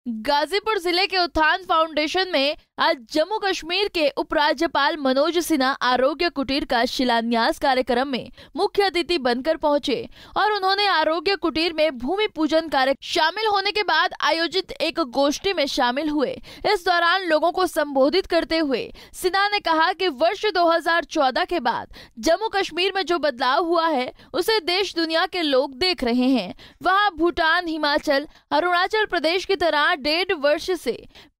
गाजीपुर जिले के उत्थान फाउंडेशन में आज जम्मू कश्मीर के उपराज्यपाल मनोज सिन्हा आरोग्य कुटीर का शिलान्यास कार्यक्रम में मुख्य अतिथि बनकर पहुंचे और उन्होंने आरोग्य कुटीर में भूमि पूजन कार्य शामिल होने के बाद आयोजित एक गोष्ठी में शामिल हुए। इस दौरान लोगों को संबोधित करते हुए सिन्हा ने कहा कि वर्ष 2014 के बाद जम्मू कश्मीर में जो बदलाव हुआ है उसे देश दुनिया के लोग देख रहे हैं। वहाँ भूटान, हिमाचल, अरुणाचल प्रदेश की तरह 1.5 वर्ष से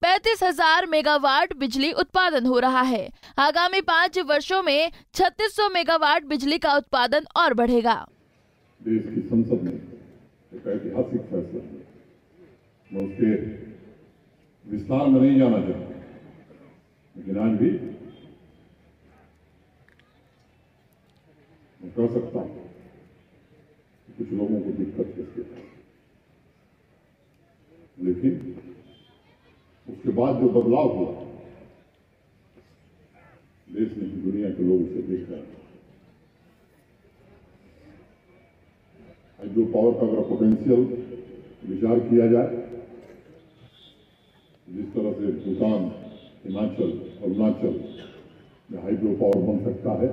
35,000 मेगावाट बिजली उत्पादन हो रहा है। आगामी 5 वर्षों में 3600 मेगावाट बिजली का उत्पादन और बढ़ेगा। देश की संसद ने एक ऐतिहासिक फैसला लिया। मैं उसके विस्तार में नहीं जाना चाहता, लेकिन आज भी मैं कह सकता हूं कि कुछ लोगों को दिक्कत किसके है, लेकिन उसके बाद जो बदलाव हुआ, देश में दुनिया के लोग उसे देख रहे हैं। हाइड्रो पावर का अगर पोटेंशियल विचार किया जाए, जिस तरह से भूटान, हिमाचल, अरुणाचल में हाइड्रो पावर बन सकता है,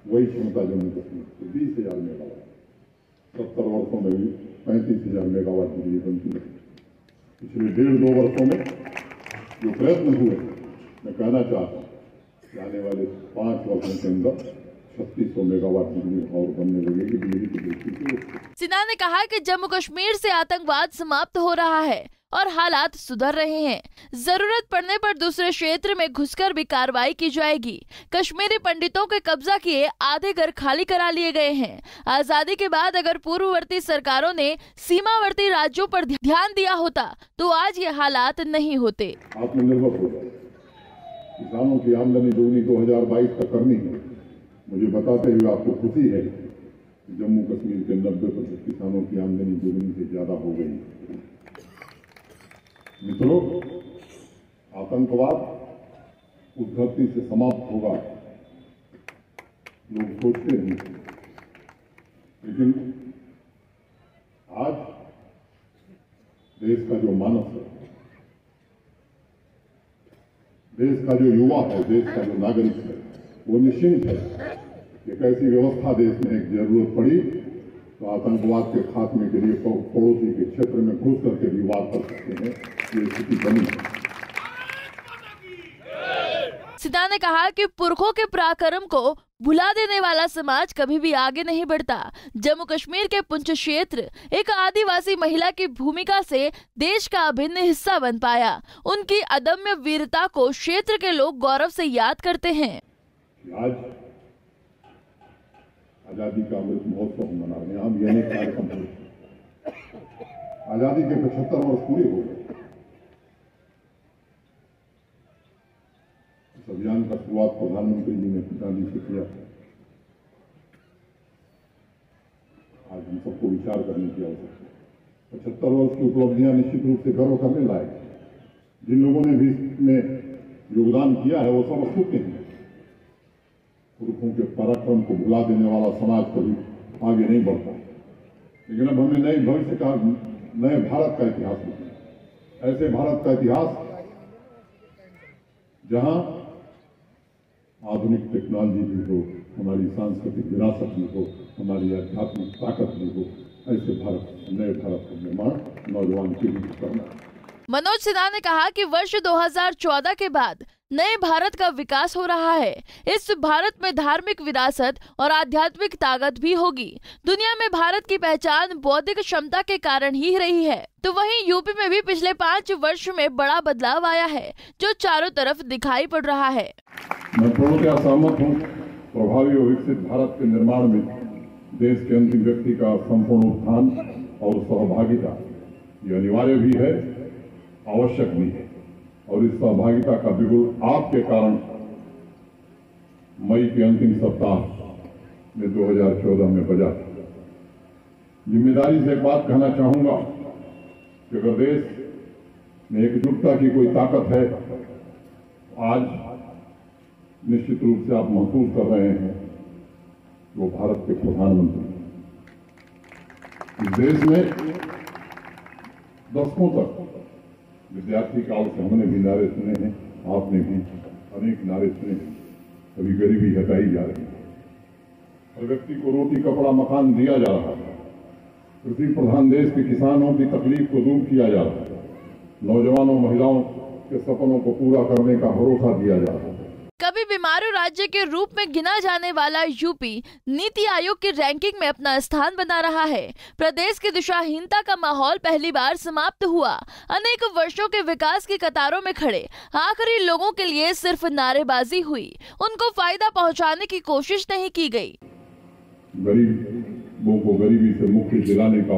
वही क्षमता जम्मू कश्मीर को 20,000 मेगावाट, 70 वर्षों में भी 35,000 मेगावाट बिजली बनती है। पिछले 1.5-2 वर्षों में जो प्रयत्न हुए, मैं कहना चाहता हूँ कि आने वाले 5 वर्षों के अंदर 3600 मेगावाट बिजली और बनने लगेगी बिजली की दृष्टि से। सिन्हा ने कहा कि जम्मू कश्मीर से आतंकवाद समाप्त हो रहा है और हालात सुधर रहे हैं। जरूरत पड़ने पर दूसरे क्षेत्र में घुसकर भी कार्रवाई की जाएगी। कश्मीरी पंडितों के कब्जा किए आधे घर खाली करा लिए गए हैं। आजादी के बाद अगर पूर्ववर्ती सरकारों ने सीमावर्ती राज्यों पर ध्यान दिया होता तो आज ये हालात नहीं होते। आत्मनिर्भर हो जाए, किसानों की आमदनी दोगुनी 2022 तक करनी है। मुझे बताते हुए आपको खुशी है कि जम्मू कश्मीर के 90% किसानों की आमदनी दोगुनी से ज्यादा हो गई। मित्रों, आतंकवाद उस धरती से समाप्त होगा, लोग सोचते नहीं, लेकिन आज देश का जो मानव है, देश का जो युवा है, देश का जो नागरिक है, वो निश्चिंत है कि कैसी व्यवस्था देश में एक जरूरत पड़ी तो आतंकवाद के खात्मे के लिए पड़ोसी के क्षेत्र में घुस करके भी वार कर सकते हैं। ये स्थिति बनी है। सिन्हा ने कहा कि पुरखों के पराक्रम को भुला देने वाला समाज कभी भी आगे नहीं बढ़ता। जम्मू कश्मीर के पुंछ क्षेत्र एक आदिवासी महिला की भूमिका से देश का अभिन्न हिस्सा बन पाया। उनकी अदम्य वीरता को क्षेत्र के लोग गौरव से याद करते हैं। आज आजादी का अमृत महोत्सव मना रहे हैं। हम ये कार्यक्रम आजादी के 75 वर्ष पूरे हो गए। इस अभियान का शुरुआत प्रधानमंत्री जी ने गांधी से किया। आज हम सबको विचार करने की आवश्यकता है। 75 वर्ष की उपलब्धियां निश्चित रूप से गर्व करने लायक। जिन लोगों ने भी इसमें योगदान किया है वो सब अस्तुत्य हैं। पुरखों के पराक्रम को भुला देने वाला समाज कभी आगे नहीं बढ़ता। लेकिन अब हमें नए भविष्य का, नए भारत का इतिहास लिखना है। ऐसे भारत का इतिहास जहां आधुनिक टेक्नोलॉजी भी हो, हमारी सांस्कृतिक विरासत भी हो, हमारी आध्यात्मिक ताकत भी हो। ऐसे भारत, नए भारत का निर्माण नौजवान पीढ़ी को करना है। मनोज सिन्हा ने कहा कि वर्ष 2014 के बाद नए भारत का विकास हो रहा है। इस भारत में धार्मिक विरासत और आध्यात्मिक ताकत भी होगी। दुनिया में भारत की पहचान बौद्धिक क्षमता के कारण ही रही है। तो वहीं यूपी में भी पिछले 5 वर्ष में बड़ा बदलाव आया है जो चारों तरफ दिखाई पड़ रहा है। मैं पूर्णतः सहमत हूँ। प्रभावी और विकसित भारत के निर्माण में देश के अंतिम व्यक्ति का संपूर्ण उत्थान और सहभागिता ये अनिवार्य भी है, आवश्यक भी है। और इस सहभागिता का बिगुल आपके कारण मई के अंतिम सप्ताह में 2014 में बजा। जिम्मेदारी से एक बात कहना चाहूंगा कि अगर देश में एकजुटता की कोई ताकत है, आज निश्चित रूप से आप महसूस कर रहे हैं वो भारत के प्रधानमंत्री। इस देश में दशकों तक विद्यार्थी काल से हमने भी नारे सुने हैं, आपने भी अनेक नारे सुने हैं। अभी गरीबी हटाई जा रही है, हर व्यक्ति को रोटी कपड़ा मकान दिया जा रहा है, कृषि प्रधान देश के किसानों की तकलीफ को दूर किया जा रहा है, नौजवानों महिलाओं के सपनों को पूरा करने का भरोसा दिया जा रहा है। कभी बीमारू राज्य के रूप में गिना जाने वाला यूपी नीति आयोग की रैंकिंग में अपना स्थान बना रहा है। प्रदेश की दिशाहीनता का माहौल पहली बार समाप्त हुआ। अनेक वर्षों के विकास की कतारों में खड़े आखिरी लोगों के लिए सिर्फ नारेबाजी हुई, उनको फायदा पहुंचाने की कोशिश नहीं की गई। गरीबों को गरीबी से मुक्ति दिलाने का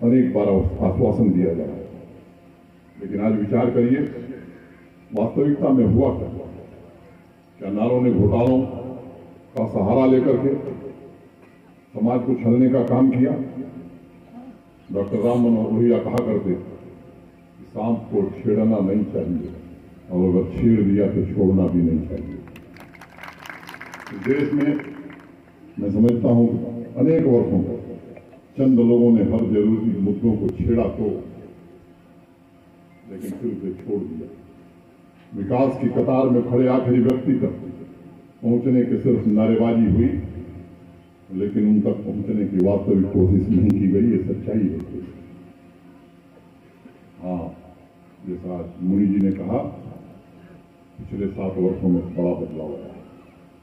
अनेक बार आश्वासन दिया जा रहा है, लेकिन आज विचार करिए वास्तविकता में हुआ क्या नारों ने घोटालों का सहारा लेकर के समाज को छलने का काम किया। डॉक्टर राम मनोहर लोहिया कहा करते कि सांप को छेड़ना नहीं चाहिए और अगर छेड़ दिया तो छोड़ना भी नहीं चाहिए। इस देश में मैं समझता हूं अनेक वर्षों तक चंद लोगों ने हर जरूरी मुद्दों को छेड़ा तो, लेकिन फिर उसे छोड़ दिया। विकास की कतार में खड़े आखिरी व्यक्ति तक पहुंचने की सिर्फ नारेबाजी हुई, लेकिन उन तक पहुंचने की वास्तविक कोशिश नहीं की गई। ये सच्चाई है। हाँ, जैसा आज मुनि जी ने कहा, पिछले 7 वर्षों में बड़ा बदलाव आया।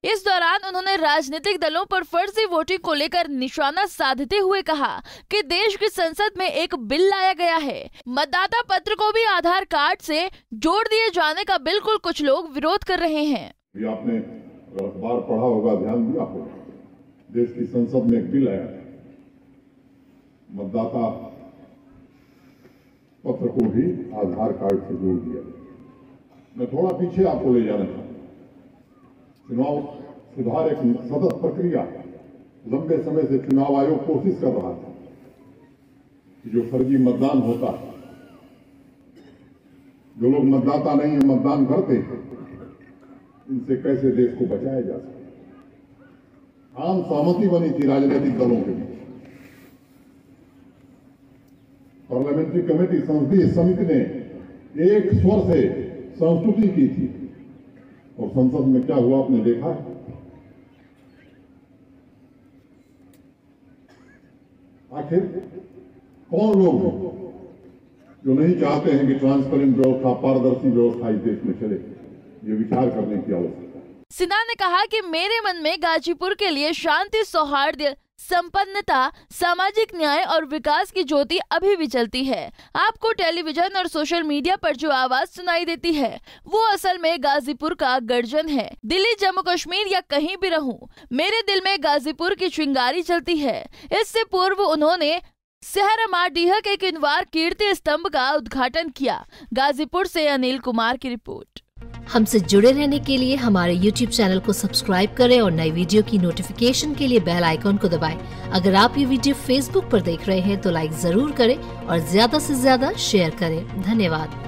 इस दौरान उन्होंने राजनीतिक दलों पर फर्जी वोटिंग को लेकर निशाना साधते हुए कहा कि देश की संसद में एक बिल लाया गया है, मतदाता पत्र को भी आधार कार्ड से जोड़ दिए जाने का बिल्कुल कुछ लोग विरोध कर रहे हैं। ये आपने अखबार पढ़ा होगा, ध्यान दिया होगा, देश की संसद में एक बिल आया, मतदाता पत्र को भी आधार कार्ड से जोड़ दिया। मैं थोड़ा पीछे आपको ले जाना चाहूँ। चुनाव सुधार एक सतत प्रक्रिया, लंबे समय से चुनाव आयोग कोशिश कर रहा था कि जो फर्जी मतदान होता है, जो लोग मतदाता नहीं है मतदान करते हैं, इनसे कैसे देश को बचाया जा सके। आम सहमति बनी थी राजनीतिक दलों के बीच। पार्लियामेंट्री कमेटी संसदीय समिति ने एक स्वर से संस्तुति की थी और संसद में क्या हुआ आपने देखा। आखिर कौन लोग हैं जो नहीं चाहते हैं कि ट्रांसपेरेंट व्यवस्था, पारदर्शी व्यवस्था इस देश में चले। ये विचार करने की आवश्यकता है। सिन्हा ने कहा कि मेरे मन में गाजीपुर के लिए शांति, सौहार्द, संपन्नता, सामाजिक न्याय और विकास की ज्योति अभी भी जलती है। आपको टेलीविजन और सोशल मीडिया पर जो आवाज सुनाई देती है वो असल में गाजीपुर का गर्जन है। दिल्ली, जम्मू कश्मीर या कहीं भी रहूं, मेरे दिल में गाजीपुर की चिंगारी चलती है। इससे पूर्व उन्होंने सहरमाडीह के किनवार कीर्ति स्तंभ का उद्घाटन किया। गाजीपुर से अनिल कुमार की रिपोर्ट। हमसे जुड़े रहने के लिए हमारे YouTube चैनल को सब्सक्राइब करें और नई वीडियो की नोटिफिकेशन के लिए बेल आइकॉन को दबाएं। अगर आप ये वीडियो Facebook पर देख रहे हैं तो लाइक जरूर करें और ज्यादा से ज्यादा शेयर करें। धन्यवाद।